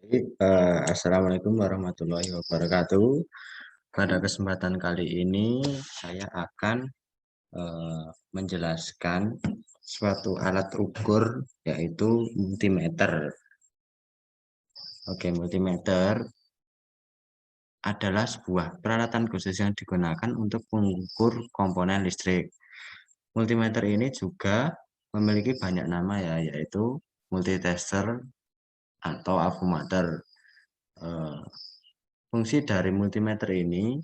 Assalamualaikum warahmatullahi wabarakatuh. Pada kesempatan kali ini saya akan menjelaskan suatu alat ukur yaitu multimeter. Oke, multimeter adalah sebuah peralatan khusus yang digunakan untuk mengukur komponen listrik. Multimeter ini juga memiliki banyak nama ya, yaitu multitester atau avometer. Fungsi dari multimeter ini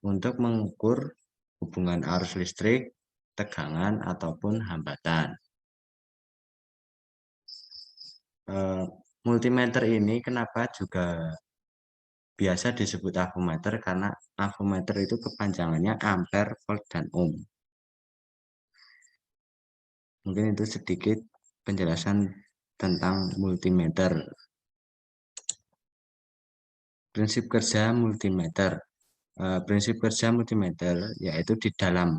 untuk mengukur hubungan arus listrik, tegangan, ataupun hambatan. Multimeter ini kenapa juga biasa disebut avometer, karena avometer itu kepanjangannya ampere, volt, dan ohm. Mungkin itu sedikit penjelasan tentang multimeter. Prinsip kerja multimeter. Prinsip kerja multimeter yaitu di dalam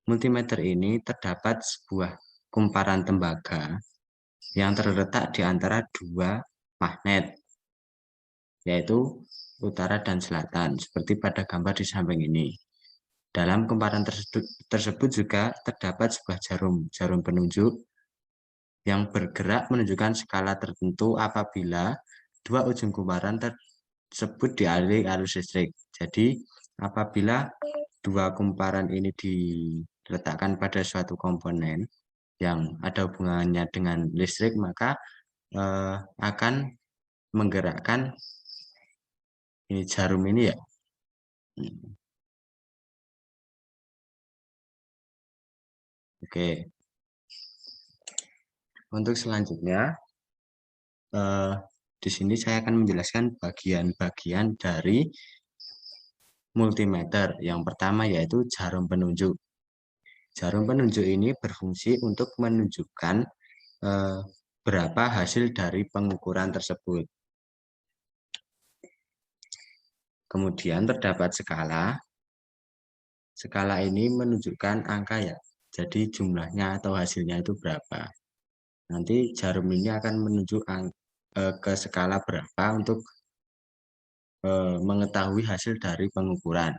multimeter ini terdapat sebuah kumparan tembaga yang terletak di antara dua magnet, yaitu utara dan selatan, seperti pada gambar di samping ini. Dalam kumparan tersebut juga terdapat sebuah jarum penunjuk yang bergerak menunjukkan skala tertentu apabila dua ujung kumparan tersebut dialiri arus listrik. Jadi, apabila dua kumparan ini diletakkan pada suatu komponen yang ada hubungannya dengan listrik, maka akan menggerakkan ini jarum ini ya. Oke. Untuk selanjutnya, di sini saya akan menjelaskan bagian-bagian dari multimeter. Yang pertama yaitu jarum penunjuk. Jarum penunjuk ini berfungsi untuk menunjukkan berapa hasil dari pengukuran tersebut. Kemudian terdapat skala. Skala ini menunjukkan angka ya. Jadi jumlahnya atau hasilnya itu berapa. Nanti jarum ini akan menunjuk ke skala berapa untuk mengetahui hasil dari pengukuran.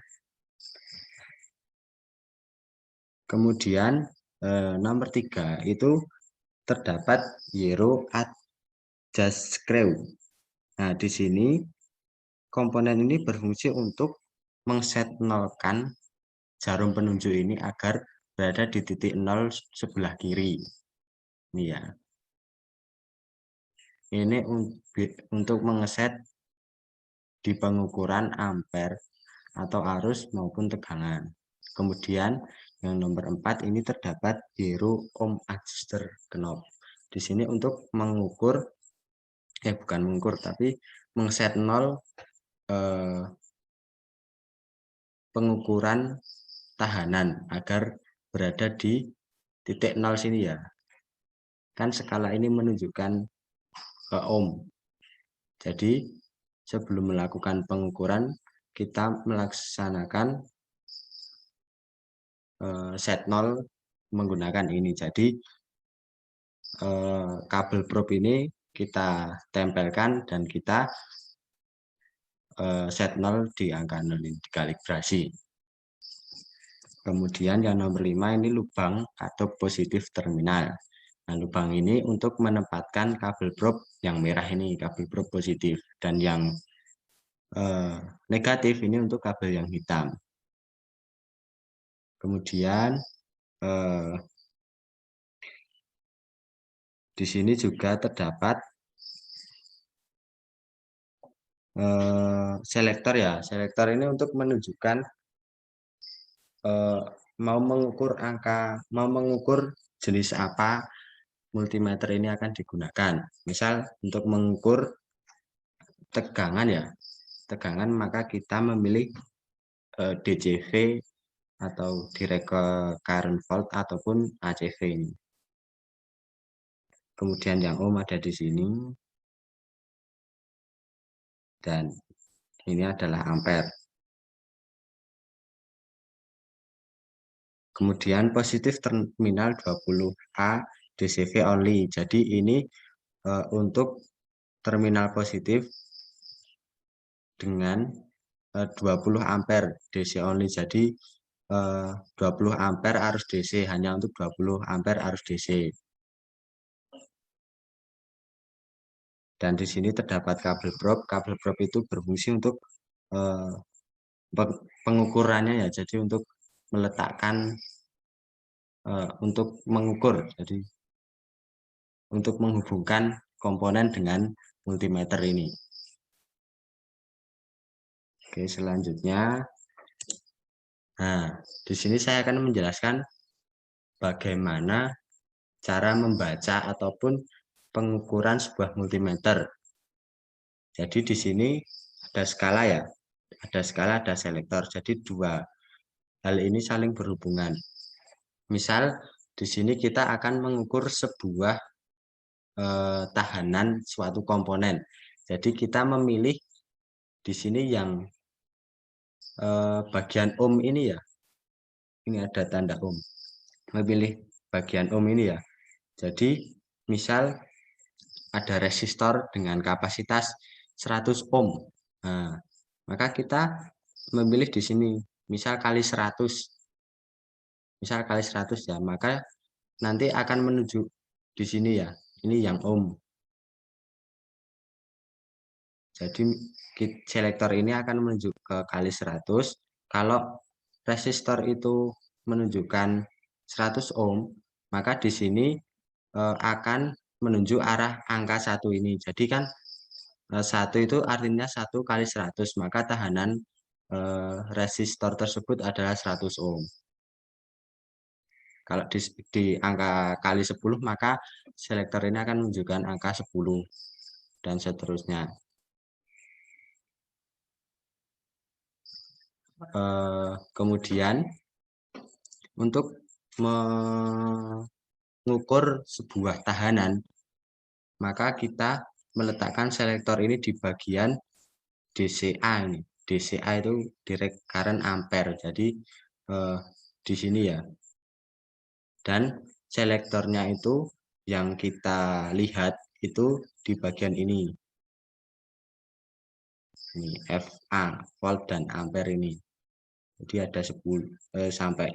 Kemudian nomor 3 itu terdapat Euro adjust screw. Nah, di sini komponen ini berfungsi untuk mengset nolkan jarum penunjuk ini agar berada di titik 0 sebelah kiri. Ini ya. Ini untuk mengeset di pengukuran ampere atau arus maupun tegangan. Kemudian yang nomor 4 ini terdapat Euro ohm adjuster knob. Di sini untuk mengukur bukan mengukur tapi mengset 0 pengukuran tahanan agar berada di titik 0 sini ya. Kan skala ini menunjukkan ohm. Jadi sebelum melakukan pengukuran kita melaksanakan set 0 menggunakan ini. Jadi kabel probe ini kita tempelkan dan kita set 0 di angka 0 ini dikalibrasi. Kemudian yang nomor 5 ini lubang atau positif terminal. Nah, lubang ini untuk menempatkan kabel probe yang merah ini, kabel probe positif, dan yang negatif ini untuk kabel yang hitam. Kemudian di sini juga terdapat selektor ya. Selektor ini untuk menunjukkan mau mengukur jenis apa multimeter ini akan digunakan. Misal untuk mengukur tegangan ya, tegangan maka kita memilih DCV atau direct current volt ataupun ACV ini. Kemudian yang ohm ada di sini, dan ini adalah ampere. Kemudian positif terminal 20A DCV only. Jadi ini untuk terminal positif dengan 20 ampere DC only. Jadi 20 ampere arus DC, hanya untuk 20 ampere arus DC. Dan di sini terdapat kabel prop. Kabel prop itu berfungsi untuk pengukurannya ya. Jadi untuk meletakkan, untuk mengukur. Jadi untuk menghubungkan komponen dengan multimeter ini. Oke, selanjutnya. Nah, di sini saya akan menjelaskan bagaimana cara membaca ataupun pengukuran sebuah multimeter. Jadi di sini ada skala ya, ada skala, ada selektor. Jadi dua hal ini saling berhubungan. Misal di sini kita akan mengukur sebuah tahanan suatu komponen. Jadi kita memilih di sini yang bagian ohm ini ya. Ini ada tanda ohm. Memilih bagian ohm ini ya. Jadi misal ada resistor dengan kapasitas 100 ohm. Nah, maka kita memilih di sini misal kali 100. Misal kali 100 ya, maka nanti akan menuju di sini ya. Ini yang ohm. Jadi selektor ini akan menuju ke kali 100. Kalau resistor itu menunjukkan 100 ohm, maka di sini akan menunjuk arah angka 1 ini. Jadi kan 1 itu artinya 1 kali 100, maka tahanan resistor tersebut adalah 100 ohm. Kalau di angka kali 10, maka selektor ini akan menunjukkan angka 10 dan seterusnya. Kemudian untuk mengukur sebuah tahanan, maka kita meletakkan selektor ini di bagian DCA ini. DCA itu direct current ampere. Jadi di sini ya. Dan selektornya itu yang kita lihat itu di bagian ini. Ini FA, volt dan ampere ini. Jadi ada 10 sampai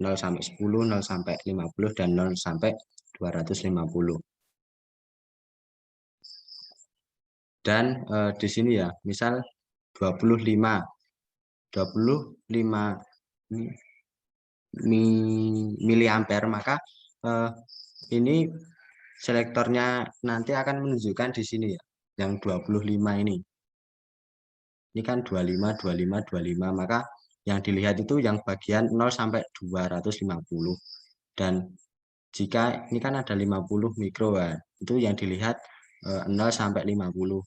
0 sampai 10, 0 sampai 50 dan 0 sampai 250. Dan di sini ya, misal 25 miliampere, maka ini selektornya nanti akan menunjukkan di sini ya, yang 25 ini. Ini kan 25, 25, 25, maka yang dilihat itu yang bagian 0 sampai 250. Dan jika ini kan ada 50 mikro ya, itu yang dilihat 0 sampai 50.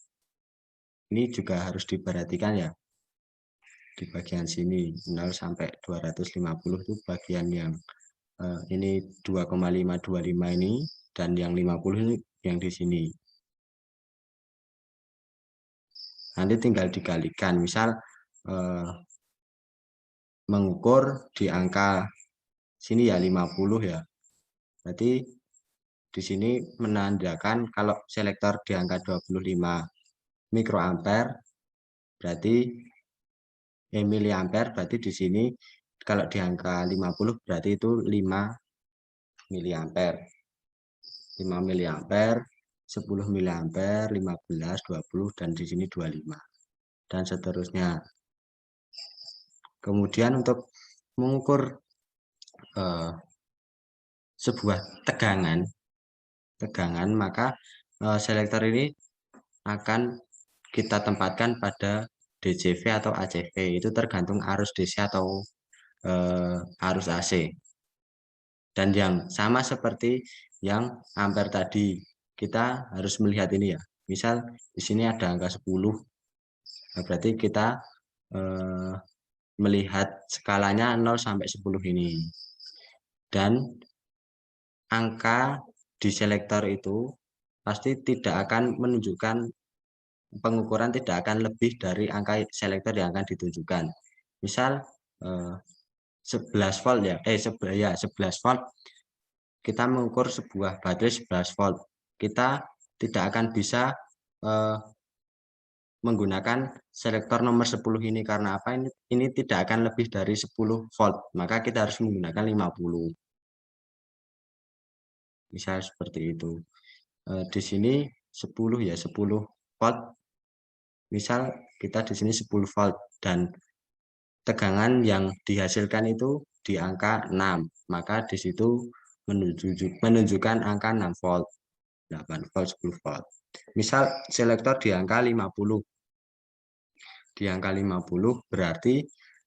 Ini juga harus diperhatikan ya. Di bagian sini 0 sampai 250 itu bagian yang ini 2,525 ini, dan yang 50 ini yang di sini. Nanti tinggal dikalikan, misal mengukur di angka sini ya 50 ya. Berarti di sini menandakan kalau selektor di angka 25 mikroampere, berarti miliampere, berarti di sini kalau di angka 50 berarti itu 5 miliampere. 5 miliampere, 10 miliampere, 15, 20, dan di sini 25. Dan seterusnya. Kemudian untuk mengukur sebuah tegangan, maka selektor ini akan kita tempatkan pada DCV atau ACV. Itu tergantung arus DC atau arus AC. Dan yang sama seperti yang ampere tadi, kita harus melihat ini ya. Misal di sini ada angka 10, nah berarti kita melihat skalanya 0 sampai 10 ini. Dan angka di selektor itu pasti tidak akan menunjukkan, pengukuran tidak akan lebih dari angka selektor yang akan ditunjukkan. Misal 11 volt ya, 11 volt. Kita mengukur sebuah baterai 11 volt. Kita tidak akan bisa eh, menggunakan selektor nomor 10 ini. Karena apa? Ini tidak akan lebih dari 10 volt, maka kita harus menggunakan 50. Misal seperti itu. Di sini 10 ya, 10 volt. Misal kita di sini 10 volt dan tegangan yang dihasilkan itu di angka 6, maka di situ menunjukkan angka 6 volt, 8 volt, 10 volt. Misal selektor di angka 50. Di angka 50 berarti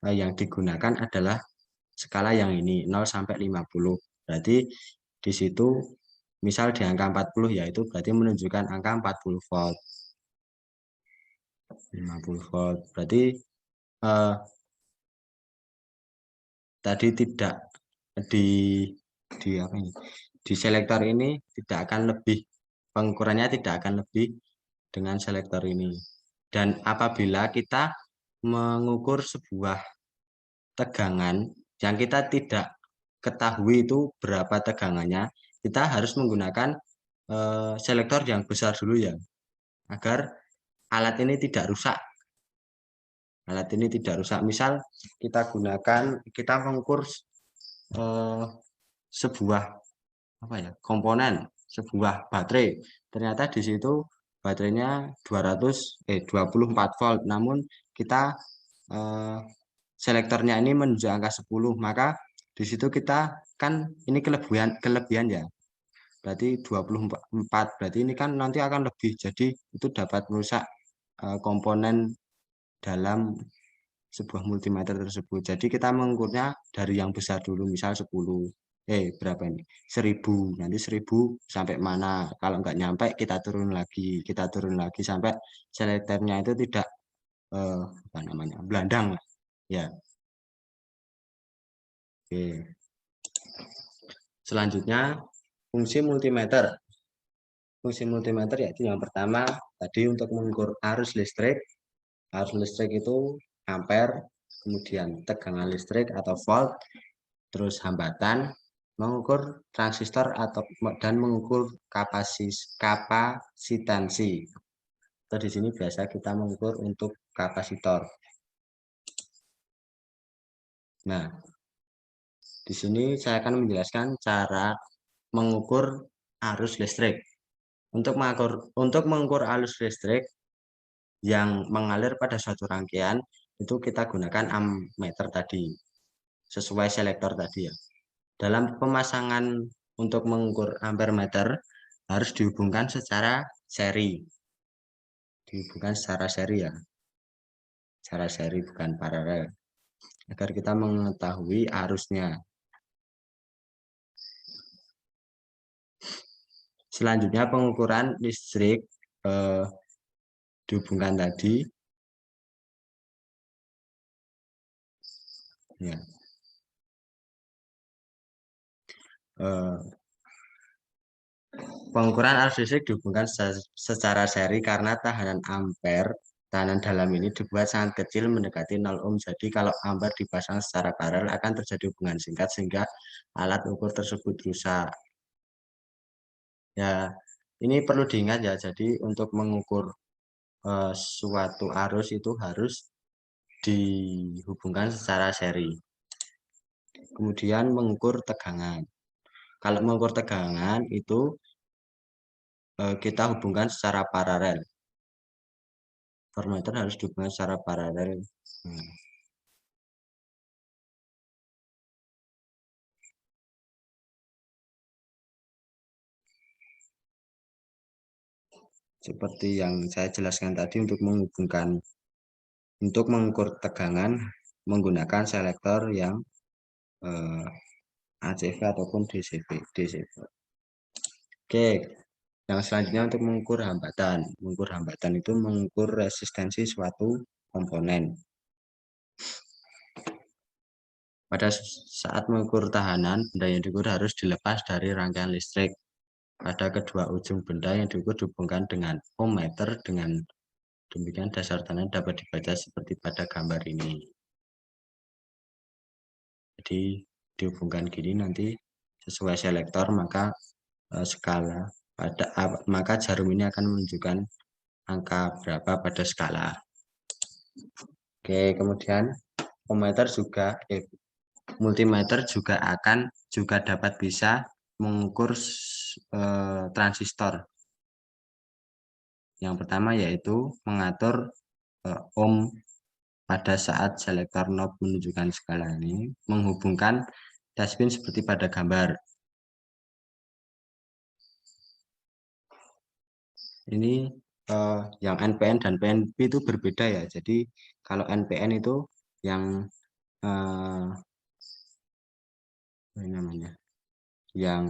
yang digunakan adalah skala yang ini 0 sampai 50. Berarti di situ misal di angka 40 yaitu berarti menunjukkan angka 40 volt. 50 volt. Berarti tadi tidak di apa ini? Di selektor ini tidak akan lebih, pengukurannya tidak akan lebih dengan selektor ini. Dan apabila kita mengukur sebuah tegangan yang kita tidak ketahui itu berapa tegangannya, kita harus menggunakan selektor yang besar dulu ya, agar alat ini tidak rusak. Alat ini tidak rusak. Misal kita mengukur sebuah apa ya, komponen, sebuah baterai. Ternyata di situ baterainya 24 volt, namun kita selektornya ini menuju angka 10, maka di situ kita kan ini kelebihan ya. Berarti 24, berarti ini kan nanti akan lebih. Jadi itu dapat merusak komponen dalam sebuah multimeter tersebut. Jadi kita mengukurnya dari yang besar dulu, misal 10. Berapa ini? 1000. Nanti 1000 sampai mana? Kalau nggak nyampe kita turun lagi sampai selektornya itu tidak apa namanya? Belandang ya. Oke. Selanjutnya fungsi multimeter. Fungsi multimeter yaitu yang pertama tadi untuk mengukur arus listrik. Arus listrik itu ampere, kemudian tegangan listrik atau volt, terus hambatan, mengukur transistor dan mengukur kapasitansi. Atau di sini biasa kita mengukur untuk kapasitor. Nah, di sini saya akan menjelaskan cara mengukur arus listrik. Untuk mengukur arus listrik yang mengalir pada suatu rangkaian itu kita gunakan ammeter tadi, sesuai selektor tadi ya. Dalam pemasangan untuk mengukur ampere meter harus dihubungkan secara seri. Dihubungkan secara seri ya. Secara seri bukan paralel. Agar kita mengetahui arusnya. Selanjutnya pengukuran listrik dihubungkan tadi. Ya. Pengukuran arus listrik dihubungkan secara seri karena tahanan ampere, tahanan dalam ini dibuat sangat kecil mendekati 0 ohm. Jadi kalau ampere dipasang secara paralel akan terjadi hubungan singkat sehingga alat ukur tersebut rusak. Ya, ini perlu diingat ya. Jadi untuk mengukur suatu arus itu harus dihubungkan secara seri. Kemudian mengukur tegangan. Kalau mengukur tegangan itu kita hubungkan secara paralel. Voltmeter harus dihubungkan secara paralel. Seperti yang saya jelaskan tadi, untuk mengukur tegangan menggunakan selektor yang ACV ataupun DCV. Oke, yang selanjutnya untuk mengukur hambatan. Mengukur hambatan itu mengukur resistensi suatu komponen. Pada saat mengukur tahanan, benda yang diukur harus dilepas dari rangkaian listrik. Pada kedua ujung benda yang diukur dihubungkan dengan ohmmeter. Dengan demikian dasar tahanan dapat dibaca seperti pada gambar ini. Jadi dihubungkan gini, nanti sesuai selektor maka skala maka jarum ini akan menunjukkan angka berapa pada skala. Oke, kemudian multimeter juga dapat bisa mengukur transistor. Yang pertama yaitu mengatur ohm pada saat selektor knob menunjukkan skala ini, menghubungkan dustbin seperti pada gambar. Ini yang NPN dan PNP itu berbeda ya. Jadi kalau NPN itu yang yang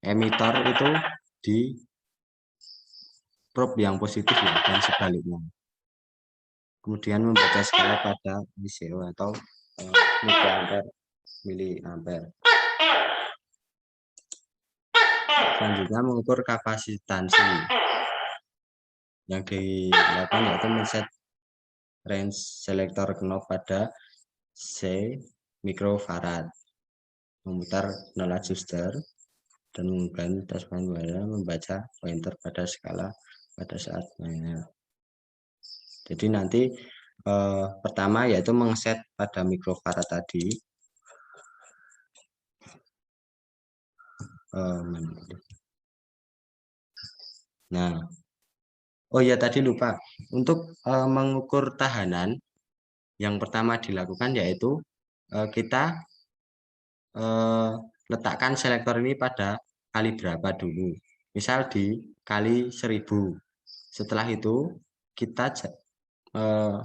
emitor itu di probe yang positif ya, dan sebaliknya. Kemudian membaca skala pada ICO atau miliampere. Selanjutnya mengukur kapasitansi. Yang dilakukan yaitu men-set range selektor knob pada C mikrofarad, memutar 0 adjuster dan menggunakan tas manual membaca pointer pada skala pada saat mainnya. Jadi nanti pertama yaitu mengset pada mikrofarad tadi. Nah, oh ya tadi lupa untuk mengukur tahanan. Yang pertama dilakukan yaitu kita letakkan selektor ini pada kali berapa dulu. Misal di kali 1000. Setelah itu kita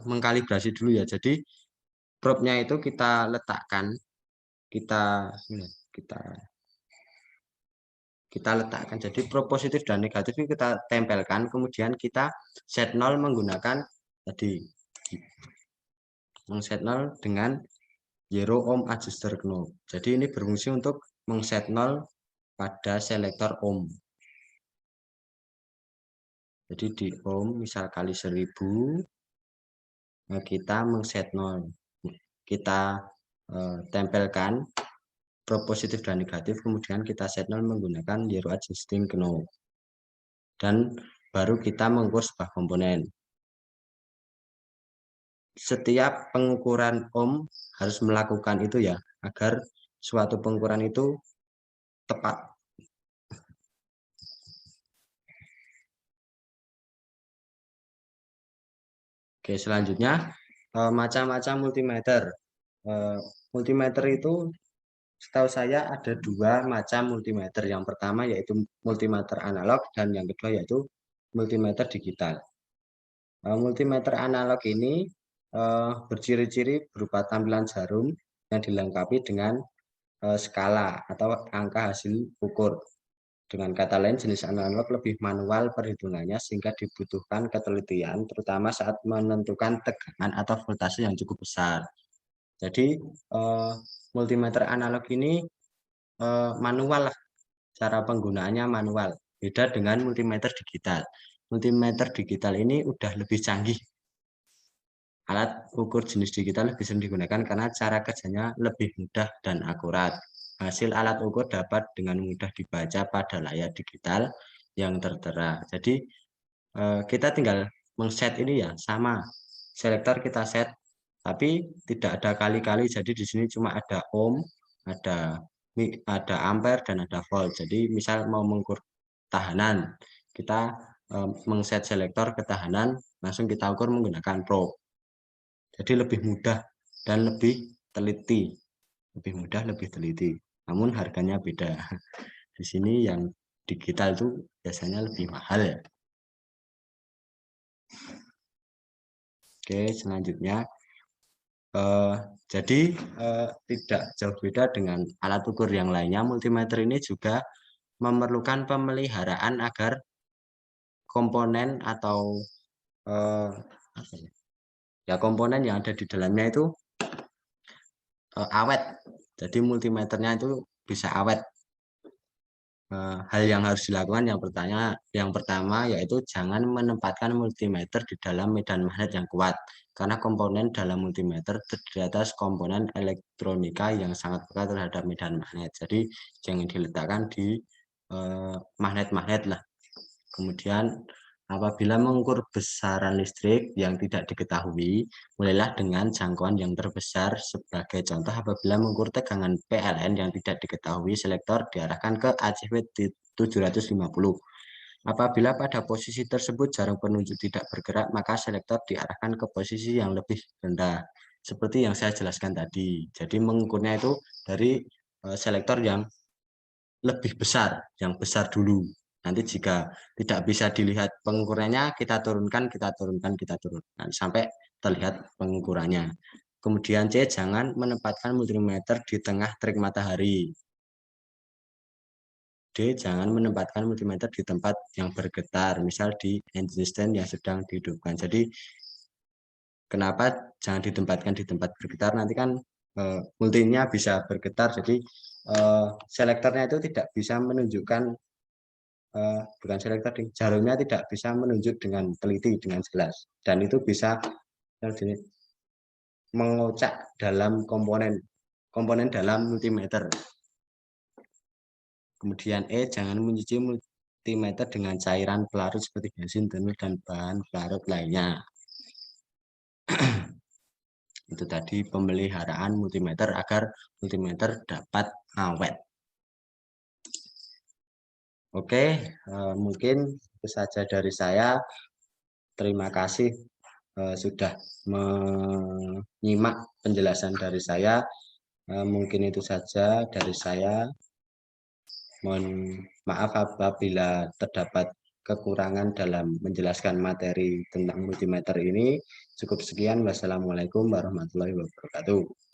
mengkalibrasi dulu ya. Jadi probe-nya itu kita letakkan, kita letakkan. Jadi probe positif dan negatif ini kita tempelkan, kemudian kita set 0 menggunakan tadi set 0 dengan 0 ohm adjuster knob. Jadi ini berfungsi untuk mengset 0 pada selektor ohm. Jadi di ohm misal kali 1000, nah kita mengset 0. Kita tempelkan probe positif dan negatif, kemudian kita set 0 menggunakan 0 adjusting knob. Dan baru kita mengukur sebuah komponen. Setiap pengukuran ohm harus melakukan itu ya, agar suatu pengukuran itu tepat. Oke, selanjutnya macam-macam multimeter. Multimeter itu setahu saya ada 2 macam multimeter. Yang pertama yaitu multimeter analog dan yang kedua yaitu multimeter digital. Multimeter analog ini berciri-ciri berupa tampilan jarum yang dilengkapi dengan skala atau angka hasil ukur. Dengan kata lain, jenis analog lebih manual perhitungannya sehingga dibutuhkan ketelitian, terutama saat menentukan tegangan atau voltase yang cukup besar. Jadi multimeter analog ini manual lah, cara penggunaannya manual. Beda dengan multimeter digital. Multimeter digital ini udah lebih canggih. Alat ukur jenis digital lebih sering digunakan karena cara kerjanya lebih mudah dan akurat. Hasil alat ukur dapat dengan mudah dibaca pada layar digital yang tertera. Jadi kita tinggal mengset ini ya, sama selektor kita set, tapi tidak ada kali-kali. Jadi di sini cuma ada ohm, ada ampere dan ada volt. Jadi misal mau mengukur tahanan, kita mengset selektor ketahanan, langsung kita ukur menggunakan probe. Jadi lebih mudah dan lebih teliti. Lebih mudah, lebih teliti. Namun harganya beda. Di sini yang digital itu biasanya lebih mahal ya. Oke, selanjutnya. Jadi tidak jauh beda dengan alat ukur yang lainnya. Multimeter ini juga memerlukan pemeliharaan agar komponen atau komponen yang ada di dalamnya itu awet. Jadi multimeternya itu bisa awet. Hal yang harus dilakukan yang pertama yaitu jangan menempatkan multimeter di dalam medan magnet yang kuat, karena komponen dalam multimeter terdiri atas komponen elektronika yang sangat peka terhadap medan magnet. Jadi jangan diletakkan di magnet-magnet lah. Kemudian Apabila mengukur besaran listrik yang tidak diketahui, mulailah dengan jangkauan yang terbesar. Sebagai contoh, apabila mengukur tegangan PLN yang tidak diketahui, selektor diarahkan ke ACV 750. Apabila pada posisi tersebut jarum penunjuk tidak bergerak, maka selektor diarahkan ke posisi yang lebih rendah. Seperti yang saya jelaskan tadi. Jadi mengukurnya itu dari selektor yang lebih besar, yang besar dulu. Nanti jika tidak bisa dilihat pengukurannya, kita turunkan, sampai terlihat pengukurannya. Kemudian C, jangan menempatkan multimeter di tengah terik matahari. D, jangan menempatkan multimeter di tempat yang bergetar, misal di engine stand yang sedang dihidupkan. Jadi, kenapa jangan ditempatkan di tempat bergetar? Nanti kan multinya bisa bergetar, jadi selektornya itu tidak bisa menunjukkan bukan selektor, jarumnya tidak bisa menunjuk dengan teliti, dengan jelas, dan itu bisa mengocak dalam komponen dalam multimeter. Kemudian E, jangan mencuci multimeter dengan cairan pelarut seperti bensin, tenul, dan bahan pelarut lainnya. Itu tadi pemeliharaan multimeter agar multimeter dapat awet. Oke, mungkin itu saja dari saya. Terima kasih sudah menyimak penjelasan dari saya. Mungkin itu saja dari saya. Mohon maaf apabila terdapat kekurangan dalam menjelaskan materi tentang multimeter ini. Cukup sekian. Wassalamualaikum warahmatullahi wabarakatuh.